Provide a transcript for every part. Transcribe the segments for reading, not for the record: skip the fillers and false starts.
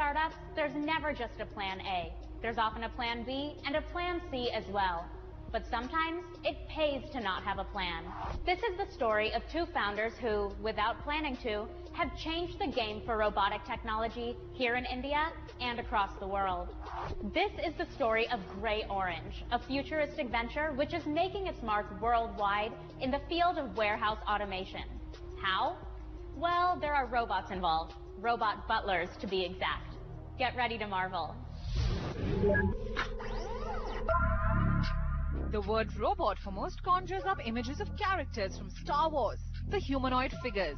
startups, there's never just a plan A. There's often a plan B and a plan C as well. But sometimes it pays to not have a plan. This is the story of two founders who, without planning to, have changed the game for robotic technology here in India and across the world. This is the story of GreyOrange, a futuristic venture which is making its mark worldwide in the field of warehouse automation. How? Well, there are robots involved. Robot butlers, to be exact. Get ready to marvel. The word robot for most conjures up images of characters from Star Wars, the humanoid figures,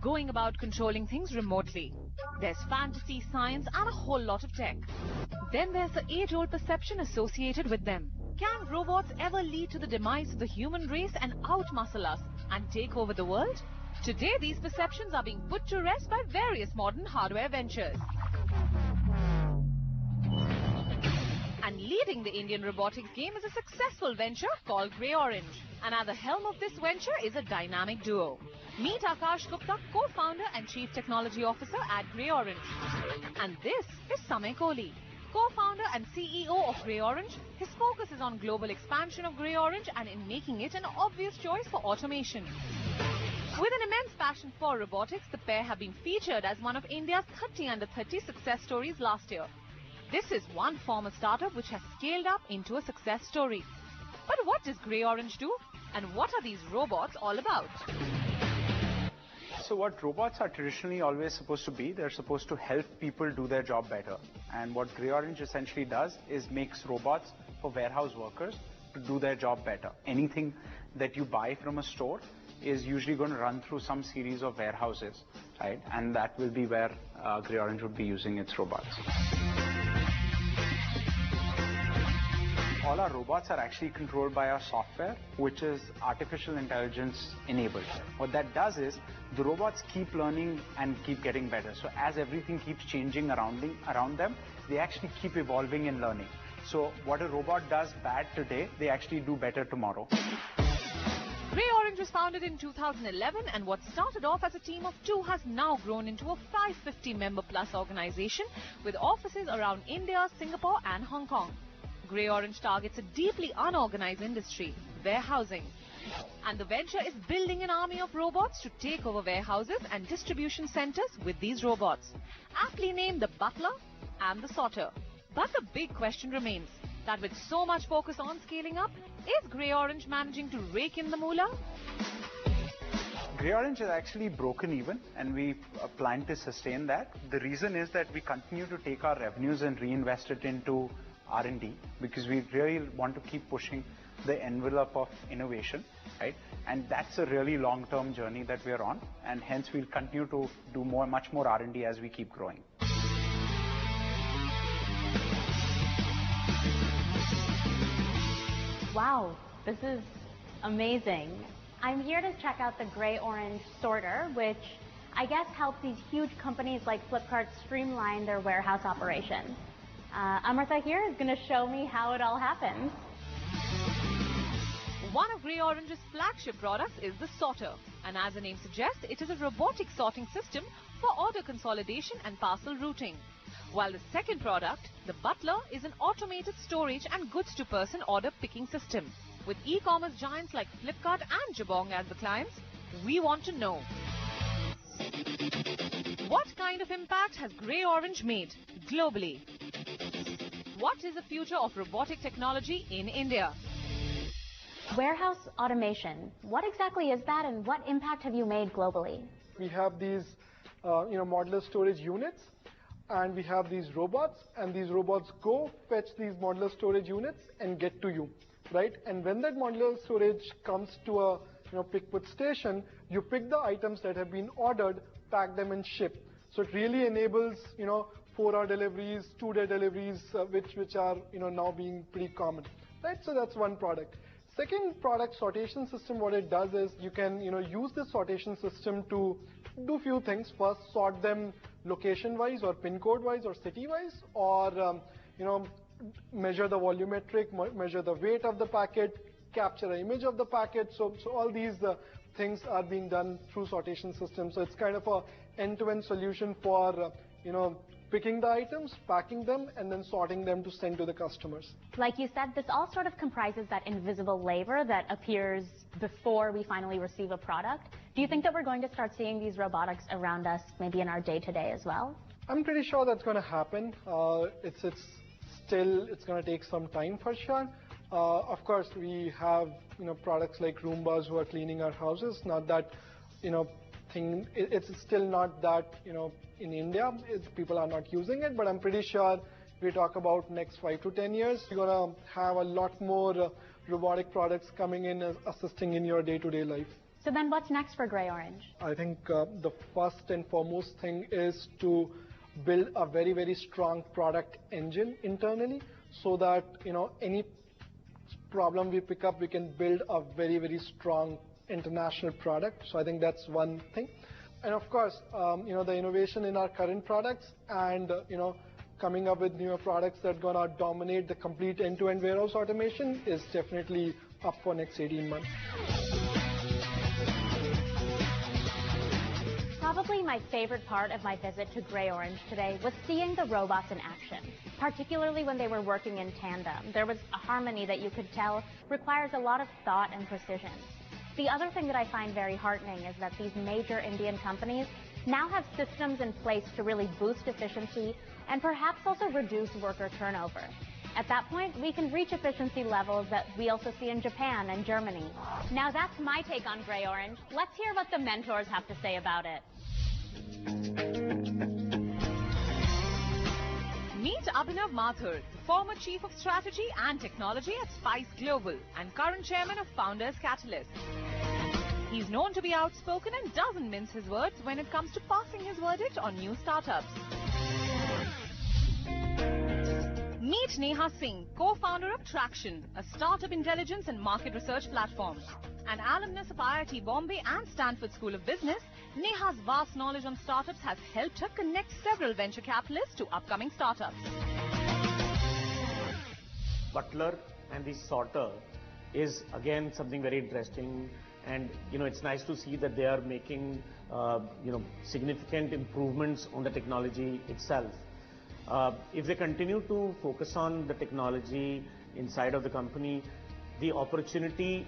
going about controlling things remotely. There's fantasy, science, and a whole lot of tech. Then there's the age-old perception associated with them. Can robots ever lead to the demise of the human race and outmuscle us and take over the world? Today, these perceptions are being put to rest by various modern hardware ventures. And leading the Indian robotics game is a successful venture called GreyOrange. And at the helm of this venture is a dynamic duo. Meet Akash Gupta, co-founder and chief technology officer at GreyOrange. And this is Samay Kohli, co-founder and CEO of GreyOrange. His focus is on global expansion of GreyOrange and in making it an obvious choice for automation. With an immense passion for robotics, the pair have been featured as one of India's 30 under 30 success stories last year. This is one former startup which has scaled up into a success story. But what does GreyOrange do? And what are these robots all about? So what robots are traditionally always supposed to be, they're supposed to help people do their job better. And what GreyOrange essentially does is makes robots for warehouse workers to do their job better. Anything that you buy from a store is usually going to run through some series of warehouses, right? And that will be where GreyOrange would be using its robots. All our robots are actually controlled by our software, which is artificial intelligence enabled. What that does is the robots keep learning and keep getting better. So as everything keeps changing around them, they actually keep evolving and learning. So what a robot does bad today, they actually do better tomorrow. GreyOrange was founded in 2011 and what started off as a team of 2 has now grown into a 550-member plus organization with offices around India, Singapore and Hong Kong. GreyOrange targets a deeply unorganized industry, warehousing. And the venture is building an army of robots to take over warehouses and distribution centers with these robots, aptly named the butler and the sorter. But the big question remains that with so much focus on scaling up, is GreyOrange managing to rake in the moolah? GreyOrange is actually broken even and we plan to sustain that. The reason is that we continue to take our revenues and reinvest it into R&D because we really want to keep pushing the envelope of innovation, right? And that's a really long-term journey that we're on, and hence we'll continue to do much more R&D as we keep growing. Wow, this is amazing. I'm here to check out the GreyOrange sorter, which I guess helps these huge companies like Flipkart streamline their warehouse operations. Amrita here is going to show me how it all happens. One of GreyOrange's flagship products is the sorter, and as the name suggests, it is a robotic sorting system for order consolidation and parcel routing. While the second product, the butler, is an automated storage and goods-to-person order picking system. With e-commerce giants like Flipkart and Jabong as the clients, we want to know, what kind of impact has GreyOrange made globally? What is the future of robotic technology in India? Warehouse automation. What exactly is that and what impact have you made globally? We have these modular storage units and we have these robots, and these robots go fetch these modular storage units and get to you, right? And when that modular storage comes to a pick-put station, you pick the items that have been ordered, pack them and ship. So it really enables 4-hour deliveries, 2-day deliveries, which are now being pretty common, right? So that's one product. Second product, sortation system, what it does is you can use the sortation system to do a few things. First, sort them location-wise or pin code-wise or city-wise, or measure the volumetric, measure the weight of the packet, capture an image of the packet. So all these things are being done through sortation systems. So it's kind of a end-to-end solution for picking the items, packing them, and then sorting them to send to the customers. Like you said, this all sort of comprises that invisible labor that appears before we finally receive a product. Do you think that we're going to start seeing these robotics around us, maybe in our day-to-day as well? I'm pretty sure that's going to happen. It's going to take some time for sure. Of course, we have products like Roombas who are cleaning our houses. Not that it's still not that in India, people are not using it, but I'm pretty sure we talk about next 5 to 10 years, you're going to have a lot more robotic products coming in assisting in your day-to-day life. So then what's next for GreyOrange? I think the first and foremost thing is to build a very, very strong product engine internally so that any problem we pick up, we can build a very, very strong international product. So I think that's one thing. And of course, the innovation in our current products and, coming up with newer products that are going to dominate the complete end-to-end warehouse automation is definitely up for next 18 months. Probably my favorite part of my visit to GreyOrange today was seeing the robots in action, particularly when they were working in tandem. There was a harmony that you could tell requires a lot of thought and precision. The other thing that I find very heartening is that these major Indian companies now have systems in place to really boost efficiency and perhaps also reduce worker turnover. At that point, we can reach efficiency levels that we also see in Japan and Germany. Now that's my take on GreyOrange. Let's hear what the mentors have to say about it. Meet Abhinav Mathur, the former Chief of Strategy and Technology at Spice Global and current Chairman of Founders Catalyst. He's known to be outspoken and doesn't mince his words when it comes to passing his verdict on new startups. Meet Neha Singh, co-founder of Traction, a startup intelligence and market research platform. An alumnus of IIT Bombay and Stanford School of Business, Neha's vast knowledge on startups has helped her connect several venture capitalists to upcoming startups. Butler and the sorter is again something very interesting, and it's nice to see that they are making significant improvements on the technology itself. If they continue to focus on the technology inside of the company, the opportunity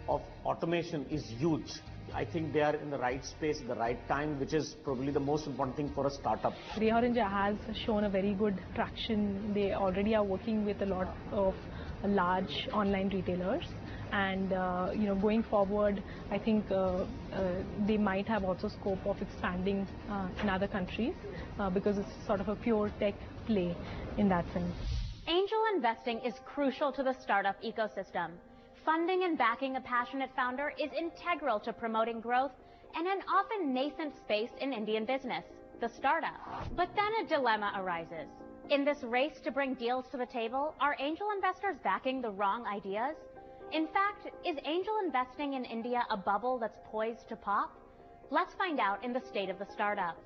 of automation is huge. I think they are in the right space at the right time, which is probably the most important thing for a startup. GreyOrange has shown a very good traction. They already are working with a lot of large online retailers, and going forward, I think they might have also scope of expanding in other countries because it's sort of a pure tech play in that sense. Angel investing is crucial to the startup ecosystem. Funding and backing a passionate founder is integral to promoting growth in an often nascent space in Indian business, the startup. But then a dilemma arises. In this race to bring deals to the table, are angel investors backing the wrong ideas? In fact, is angel investing in India a bubble that's poised to pop? Let's find out in the State of the Startup.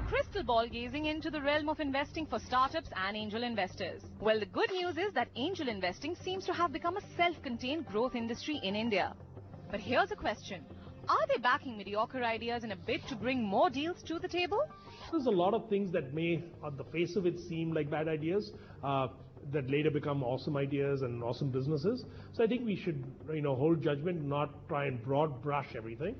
Crystal ball gazing into the realm of investing for startups and angel investors. Well, the good news is that angel investing seems to have become a self-contained growth industry in India. But here's a question. Are they backing mediocre ideas in a bid to bring more deals to the table? There's a lot of things that may, on the face of it, seem like bad ideas, that later become awesome ideas and awesome businesses. So I think we should, hold judgment, not try and broad brush everything.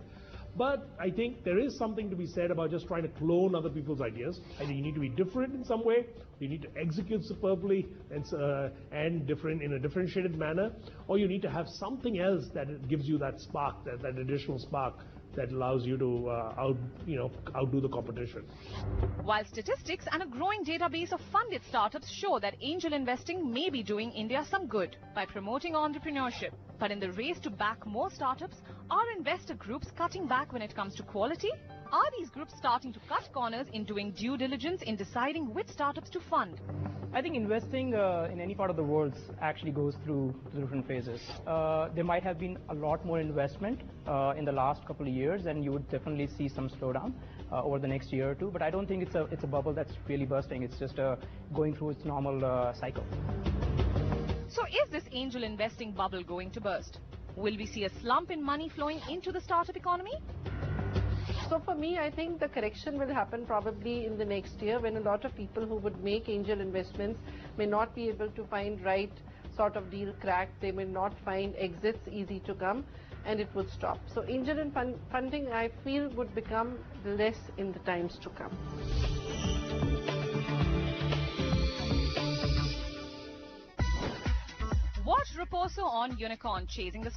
But I think there is something to be said about just trying to clone other people's ideas. I think you need to be different in some way. You need to execute superbly and different in a differentiated manner, or you need to have something else that gives you that spark, that additional spark that allows you to outdo the competition. While statistics and a growing database of funded startups show that angel investing may be doing India some good by promoting entrepreneurship. But in the race to back more startups, are investor groups cutting back when it comes to quality? Are these groups starting to cut corners in doing due diligence in deciding which startups to fund? I think investing in any part of the world actually goes through different phases. There might have been a lot more investment in the last couple of years, and you would definitely see some slowdown over the next year or two. But I don't think it's a bubble that's really bursting. It's just going through its normal cycle. So is this angel investing bubble going to burst? Will we see a slump in money flowing into the startup economy? So for me, I think the correction will happen probably in the next year when a lot of people who would make angel investments may not be able to find right sort of deal cracked. They may not find exits easy to come, and it would stop. So angel funding, I feel, would become less in the times to come. Watch Raposo on Unicorn, chasing the stars.